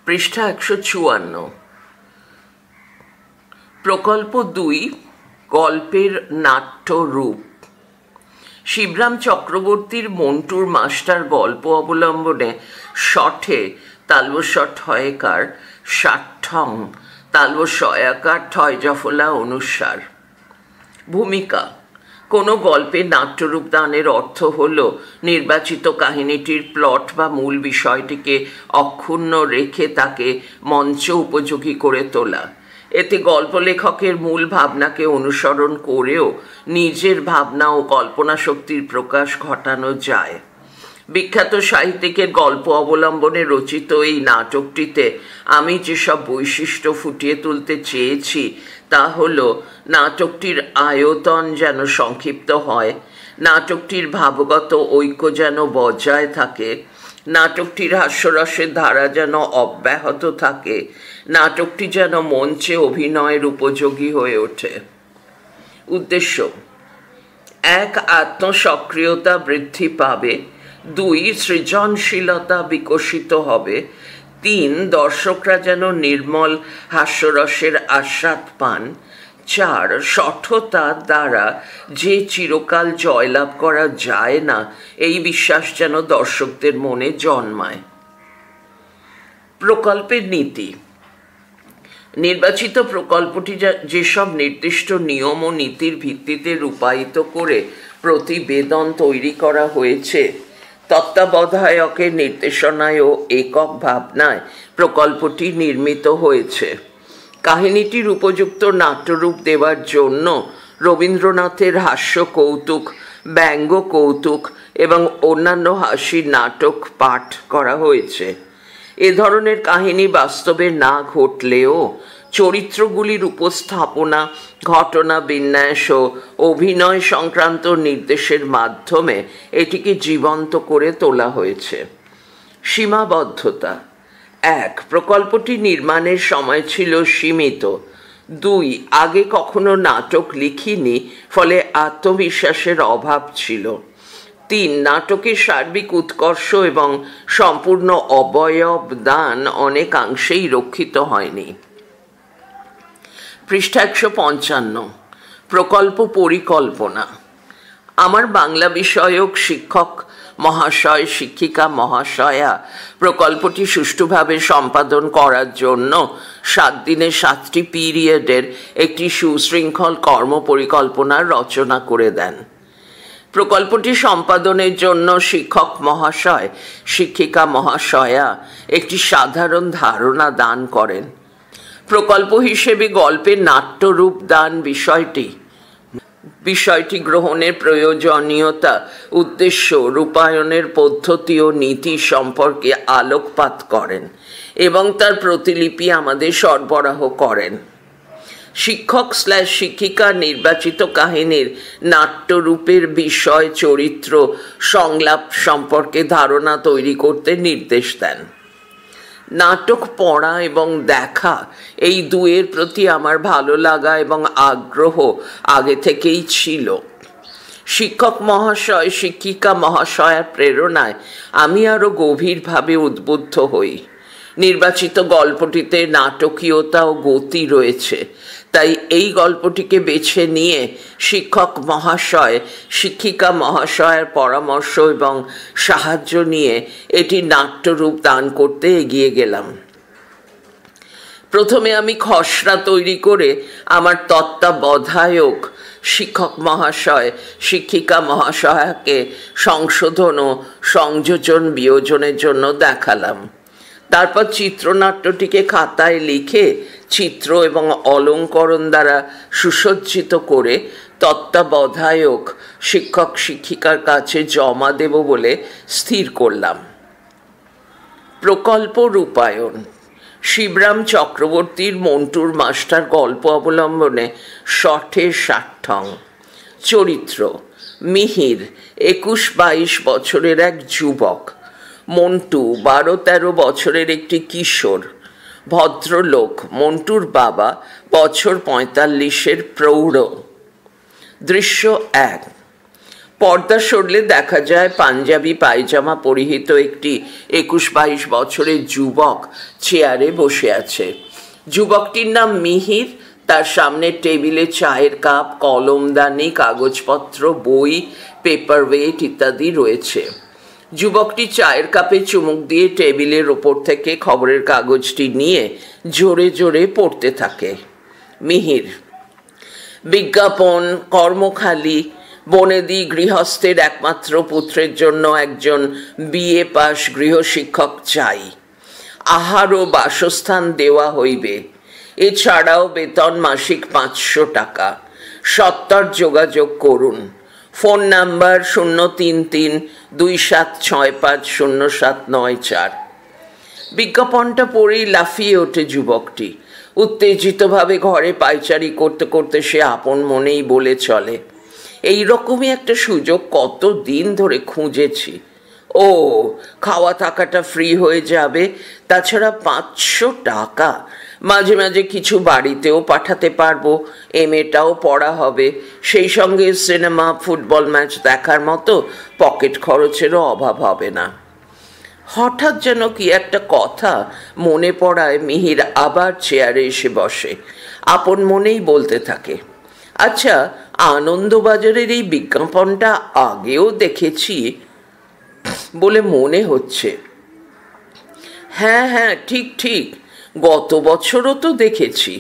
পৃষ্ঠা ১৫৪। প্রকল্প ২, গল্পের নাট্য রূপ। শিবরাম চক্রবর্তীর মন্টুর মাস্টার গল্প অবলম্বনে শঠে তালবস্বর ঠয়েকার ষাট্ঠং তালবস্বয়াকার ঠয় জফলা অনুসার। ভূমিকা: কোনো গল্পে নাট্যরূপ দানের অর্থ হল নির্বাচিত কাহিনীটির প্লট বা মূল বিষয়টিকে অক্ষুণ্ণ রেখে তাকে মঞ্চ উপযোগী করে তোলা। এতে গল্প লেখকের মূল ভাবনাকে অনুসরণ করেও নিজের ভাবনা ও কল্পনা শক্তির প্রকাশ ঘটানো যায়। বিখ্যাত সাহিত্যিকের গল্প অবলম্বনে রচিত এই নাটকটিতে আমি যেসব বৈশিষ্ট্য ফুটিয়ে তুলতে চেয়েছি তা হল: নাটকটির আয়তন যেন সংক্ষিপ্ত হয়, নাটকটির ভাবগত ঐক্য যেন বজায় থাকে, নাটকটির হাস্যরসের ধারা যেন অব্যাহত থাকে, নাটকটি যেন মঞ্চে অভিনয়ের উপযোগী হয়ে ওঠে। উদ্দেশ্য: ১. আত্মসক্রিয়তা বৃদ্ধি পাবে। ২. সৃজনশীলতা বিকশিত হবে। ৩. দর্শকরা যেন নির্মল হাস্যরসের আস্বাদ পান। ৪. শঠতার দ্বারা যে চিরকাল জয়লাভ করা যায় না এই বিশ্বাস যেন দর্শকদের মনে জন্মায়। প্রকল্পের নীতি: নির্বাচিত প্রকল্পটি যেসব নির্দিষ্ট নিয়ম ও নীতির ভিত্তিতে রূপায়িত করে প্রতিবেদন তৈরি করা হয়েছে, তত্ত্বাবধায়কের নির্দেশনায় ও একক ভাবনায় প্রকল্পটি নির্মিত হয়েছে। কাহিনীটির উপযুক্ত নাট্যরূপ দেওয়ার জন্য রবীন্দ্রনাথের হাস্য কৌতুক, ব্যঙ্গ কৌতুক এবং অন্যান্য হাসির নাটক পাঠ করা হয়েছে। এ ধরনের কাহিনী বাস্তবে না ঘটলেও চরিত্রগুলির উপস্থাপনা, ঘটনা বিন্যাস ও অভিনয় সংক্রান্ত নির্দেশের মাধ্যমে এটিকে জীবন্ত করে তোলা হয়েছে। সীমাবদ্ধতা: ১. প্রকল্পটি নির্মাণের সময় ছিল সীমিত। ২. আগে কখনো নাটক লিখিনি, ফলে আত্মবিশ্বাসের অভাব ছিল। ৩. নাটকের সার্বিক উৎকর্ষ এবং সম্পূর্ণ অবয়ব দান অনেকাংশেই রক্ষিত হয়নি। পৃষ্ঠা ১৫৫। প্রকল্প পরিকল্পনা: আমার বাংলা বিষয়ক শিক্ষক মহাশয়, শিক্ষিকা মহাশয়া প্রকল্পটি সুষ্ঠুভাবে সম্পাদন করার জন্য ৭ দিনের ৭টি পিরিয়ডের একটি সুশৃঙ্খল কর্মপরিকল্পনার রচনা করে দেন। প্রকল্পটি সম্পাদনের জন্য শিক্ষক মহাশয়, শিক্ষিকা মহাশয়া একটি সাধারণ ধারণা দান করেন। প্রকল্প হিসেবে গল্পের নাট্যরূপ দান বিষয়টি গ্রহণের প্রয়োজনীয়তা, উদ্দেশ্য, রূপায়ণের পদ্ধতি ও নীতি সম্পর্কে আলোকপাত করেন এবং তার প্রতিলিপি আমাদের সরবরাহ করেন। শিক্ষক/শিক্ষিকা নির্বাচিত কাহিনীর নাট্যরূপের বিষয়, চরিত্র, সংলাপ সম্পর্কে ধারণা তৈরি করতে নির্দেশ দেন। নাটক পড়া এবং দেখা এই দুয়ের প্রতি আমার ভালো লাগা এবং আগ্রহ আগে থেকেই ছিল। শিক্ষক মহাশয়, শিক্ষিকা মহাশয়ার প্রেরণায় আমি আরও গভীরভাবে উদ্বুদ্ধ হই। নির্বাচিত গল্পটিতে নাটকীয়তা ও গতি রয়েছে, তাই এই গল্পটিকে বেছে নিয়ে শিক্ষক মহাশয়, শিক্ষিকা মহাশয়ের পরামর্শ এবং সাহায্য নিয়ে এটি নাট্যরূপ দান করতে এগিয়ে গেলাম। প্রথমে আমি খসড়া তৈরি করে আমার তত্ত্বাবধায়ক শিক্ষক মহাশয়, শিক্ষিকা মহাশয়াকে সংশোধন ও সংযোজন বিয়োজনের জন্য দেখালাম। তারপর চিত্রনাট্যটিকে খাতায় লিখে চিত্র এবং অলঙ্করণ দ্বারা সুসজ্জিত করে তত্ত্বাবধায়ক শিক্ষক শিক্ষিকার কাছে জমা দেব বলে স্থির করলাম। প্রকল্প রূপায়ণ: শিবরাম চক্রবর্তীর মন্টুর মাস্টার গল্প অবলম্বনে শঠে ষাট্ঠং। চরিত্র: মিহির ২১-২২ বছরের এক যুবক, মন্টু ১২-১৩ বছরের একটি কিশোর। ভদ্রলোক মন্টুর বাবা বছর ৪৫-এর প্রৌঢ়। দৃশ্য ১: পর্দা সরলে দেখা যায় পাঞ্জাবি পায়জামা পরিহিত একটি 21-22 বছরের যুবক চেয়ারে বসে আছে। যুবকটির নাম মিহির। তার সামনে টেবিলে চায়ের কাপ, কলমদানি, কাগজপত্র, বই, পেপারওয়েট ইত্যাদি রয়েছে। যুবকটি চায়ের কাপে চুমুক দিয়ে টেবিলের ওপর থেকে খবরের কাগজটি নিয়ে জোরে জোরে পড়তে থাকে। মিহির: বিজ্ঞাপন, কর্মখালি, বনেদি গৃহস্থের একমাত্র পুত্রের জন্য একজন বিএ পাশ গৃহশিক্ষক চাই। আহার ও বাসস্থান দেওয়া হইবে। এছাড়াও বেতন মাসিক 500 টাকা। সত্বর যোগাযোগ করুন। Phone number 033-2765-0794। বিজ্ঞাপনটা পড়েই লাফিয়ে ওঠে যুবকটি। উত্তেজিতভাবে ঘরে পায়চারি করতে করতে সে আপন মনেই বলে চলে, এইরকমই একটা সুযোগ কত দিন ধরে খুঁজেছি। ও, খাওয়া থাকাটা ফ্রি হয়ে যাবে, তাছাড়া 500 টাকা। মাঝে মাঝে কিছু বাড়িতেও পাঠাতে পারবো, এমএটাও পড়া হবে, সেই সঙ্গে সিনেমা, ফুটবল ম্যাচ দেখার মতো পকেট খরচেরও অভাব হবে না। হঠাৎ যেন কি একটা কথা মনে পড়ায় মিহির আবার চেয়ারে এসে বসে। আপন মনেই বলতে থাকে, আচ্ছা, আনন্দবাজারের এই বিজ্ঞাপনটা আগেও দেখেছি বলে মনে হচ্ছে। হ্যাঁ হ্যাঁ, ঠিক ঠিক, গত বছরও তো দেখেছি।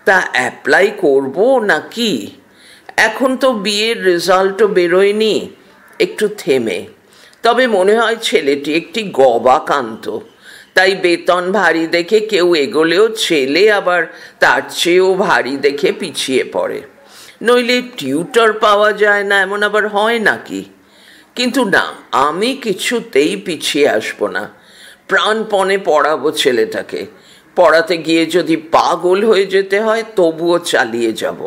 তা অ্যাপ্লাই করব নাকি? এখন তো বিয়ের রেজাল্টও বেরোয়নি। একটু থেমে, তবে মনে হয় ছেলেটি একটি গবাকান্ত, তাই বেতন ভারী দেখে কেউ এগোলেও ছেলে আবার তার চেয়েও ভারী দেখে পিছিয়ে পড়ে। নইলে টিউটর পাওয়া যায় না, এমন আবার হয় নাকি? কিন্তু না, আমি কিছুতেই পিছিয়ে আসবো না। প্রাণপণে পড়াবো ছেলেটাকে। পড়াতে গিয়ে যদি পাগল হয়ে যেতে হয় তবুও চালিয়ে যাব।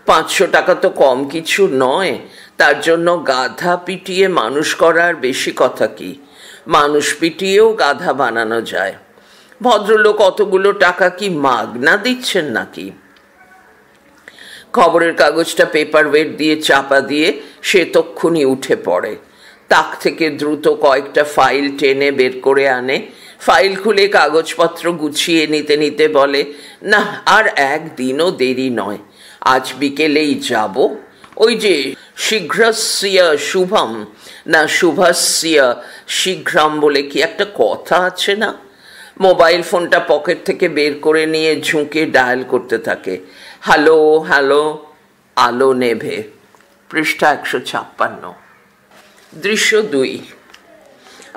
500 টাকা তো কম কিছু নয়। তার জন্য গাধা পিটিয়ে মানুষ করার বেশি কথা কি? মানুষ পিটিয়েও গাধা বানানো যায়। ভদ্রলোক অতগুলো টাকা কি মাগনা দিচ্ছেন নাকি? খবরের কাগজটা পেপার ওয়েট দিয়ে চাপা দিয়ে সে তক্ষুনি উঠে পড়ে। তাক থেকে দ্রুত কয়েকটা ফাইল টেনে বের করে আনে। ফাইল খুলে কাগজপত্র গুছিয়ে নিতে নিতে বলে, না, আর একদিনও দেরি নয়, আজ বিকেলেই যাব। ওই যে শীঘ্রস্য শুভম না শুভস্য শীঘ্রম বলে কি একটা কথা আছে না? মোবাইল ফোনটা পকেট থেকে বের করে নিয়ে ঝুঁকে ডায়াল করতে থাকে। Hello hello. আলো নেভে। পৃষ্ঠা 156। দৃশ্য 2।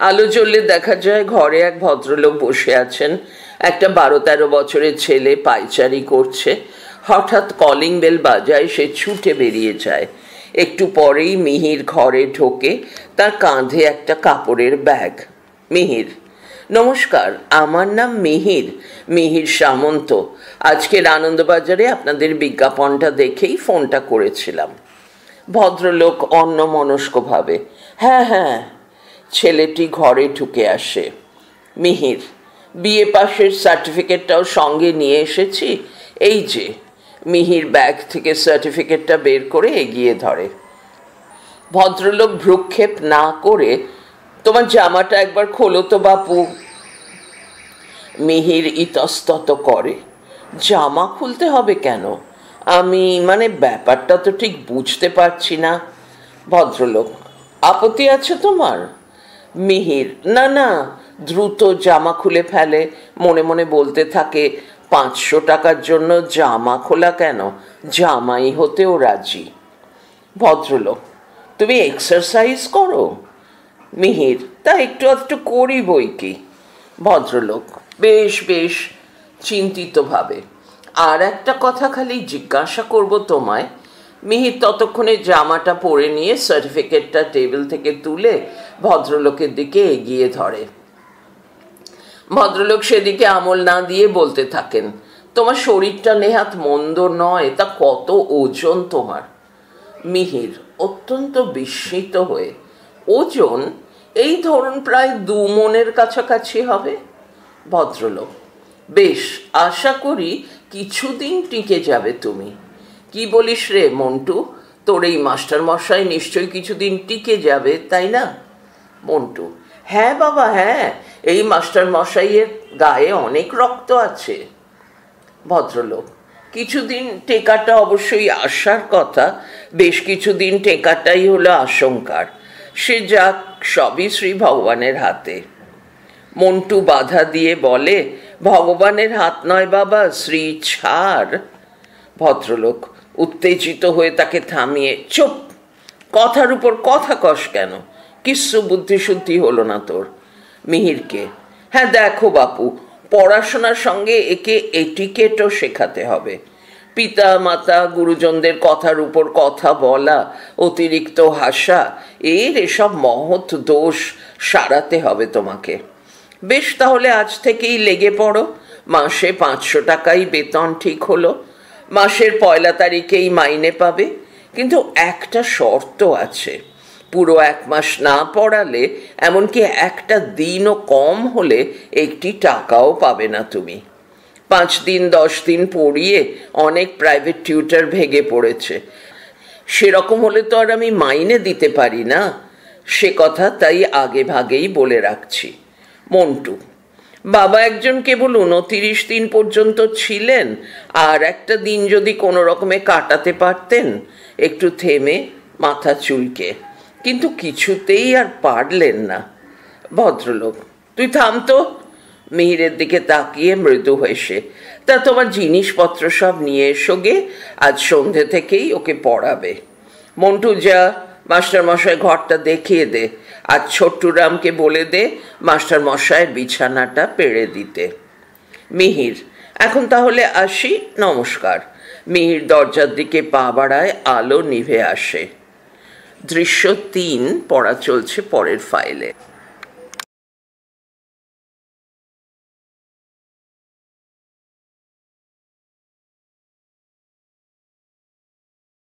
আলো জ্বললে দেখা যায় ঘরে এক ভদ্রলোক বসে আছেন। একটা 12-13 বছরের ছেলে পায়চারি করছে। হঠাৎ কলিং বেল বাজায়, সে ছুটে বেরিয়ে যায়। একটু পরেই মিহির ঘরে ঢোকে, তার কাঁধে একটা কাপড়ের ব্যাগ। মিহির: নমস্কার, আমার নাম মিহির, মিহির সামন্ত। আজকের আনন্দবাজারে আপনাদের বিজ্ঞাপনটা দেখেই ফোনটা করেছিলাম। ভদ্রলোক অন্যমনস্কভাবে, হ্যাঁ হ্যাঁ। ছেলেটি ঘরে ঢুকে আসে। মিহির: বিএ পাশের সার্টিফিকেটটাও সঙ্গে নিয়ে এসেছি, এই যে। মিহির ব্যাগ থেকে সার্টিফিকেটটা বের করে এগিয়ে ধরে। ভদ্রলোক ভ্রুক্ষেপ না করে, তোমার জামাটা একবার খোলো তো বাপু। মিহির ইতস্তত করে, জামা খুলতে হবে কেন? মানে ব্যাপারটা তো ঠিক বুঝতে পারছি না। ভদ্রলোক: আপত্তি আছে তোমার? মিহির: না না। দ্রুত জামা খুলে ফেলে, মনে মনে বলতে থাকে, 500 টাকার জন্য জামা খোলা কেন, জামাই হতেও রাজি। ভদ্রলোক: তুমি এক্সারসাইজ করো? মিহির: তা একটু একটু করি বই কি। ভদ্রলোক: বেশ বেশ, চিন্তিতভাবে। আর একটা কথা খালি জিজ্ঞাসা করব তোমায়। মিহির ততক্ষণে জামাটা পরে নিয়ে সার্টিফিকেটটা টেবিল থেকে তুলে ভদ্রলোকের দিকে এগিয়ে ধরে। ভদ্রলোক সেদিকে আমল না দিয়ে বলতে থাকেন, তোমার শরীরটা নেহাত মন্দ নয়, তা কত ওজন তোমার? মিহির অত্যন্ত বিস্মিত হয়ে, ওজন? এই ধরুন প্রায় 2 মণের কাছাকাছি হবে। ভদ্রলোক: বেশ, আশা করি কিছুদিন টিকে যাবে তুমি। কি বলিস রে মন্টু, তোর এই মাস্টার মশাই নিশ্চয়ই কিছুদিন টিকে যাবে, তাই না? মন্টু: হ্যাঁ বাবা, হ্যাঁ, এই মাস্টার মশাইয়ের গায়ে অনেক রক্ত আছে। ভদ্রলোক: কিছুদিন টেকাটা অবশ্যই আসার কথা, বেশ কিছুদিন টেকাটাই হলো আশঙ্কার। সে যাক, সবই শ্রী ভগবানের হাতে। মন্টু বাধা দিয়ে বলে: ভগবানের হাত নয় বাবা, শ্রী ছাড়। ভদ্রলোক উত্তেজিত হয়ে তাকে থামিয়ে: চুপ, কথার উপর কথা কস কেন? কিচ্ছু বুদ্ধিশুদ্ধি হলো না তোর। মিহিরকে: হ্যাঁ দেখো বাপু, পড়াশোনার সঙ্গে একে এটিকেটও শেখাতে হবে। পিতা মাতা গুরুজনদের কথার উপর কথা বলা, অতিরিক্ত হাসা, এসব মহৎ দোষ সারাতে হবে তোমাকে। বেশ, তাহলে আজ থেকেই লেগে পড়ো। মাসে 500 টাকাই বেতন ঠিক হলো। মাসের 1 তারিখেই মাইনে পাবে, কিন্তু একটা শর্ত আছে। পুরো 1 মাস না পড়ালে, এমনকি একটা দিনও কম হলে, 1 টাকাও পাবে না তুমি। 5 দিন 10 দিন পড়িয়ে অনেক প্রাইভেট টিউটর ভেঙে পড়েছে। সেরকম হলে তো আর আমি মাইনে দিতে পারি না। সে কথা তাই আগে ভাগেই বলে রাখছি। মন্টু: বাবা একজন কেবল 29 দিন পর্যন্ত ছিলেন, আর একটা দিন যদি কোনো রকমে কাটাতে পারতেন। একটু থেমে মাথা চুলকে: কিন্তু কিছুতেই আর পারলেন না। ভদ্রলোক: তুই থাম তো। মিহিরের দিকে তাকিয়ে মৃদু হেসে: তা তোমার জিনিসপত্র সব নিয়ে এসো গে, আজ সন্ধে থেকেই ওকে পড়াবে। মন্টু যা, মাস্টার মশাই ঘরটা দেখিয়ে দে, আর ছোট্টুরামকে বলে দে মাস্টার মশাইয়ের বিছানাটা পেড়ে দিতে। মিহির: এখন তাহলে আসি, নমস্কার। মিহির দরজার দিকে পা বাড়ায়, আলো নিভে আসে। দৃশ্য 3 পড়া চলছে পরের ফাইলে।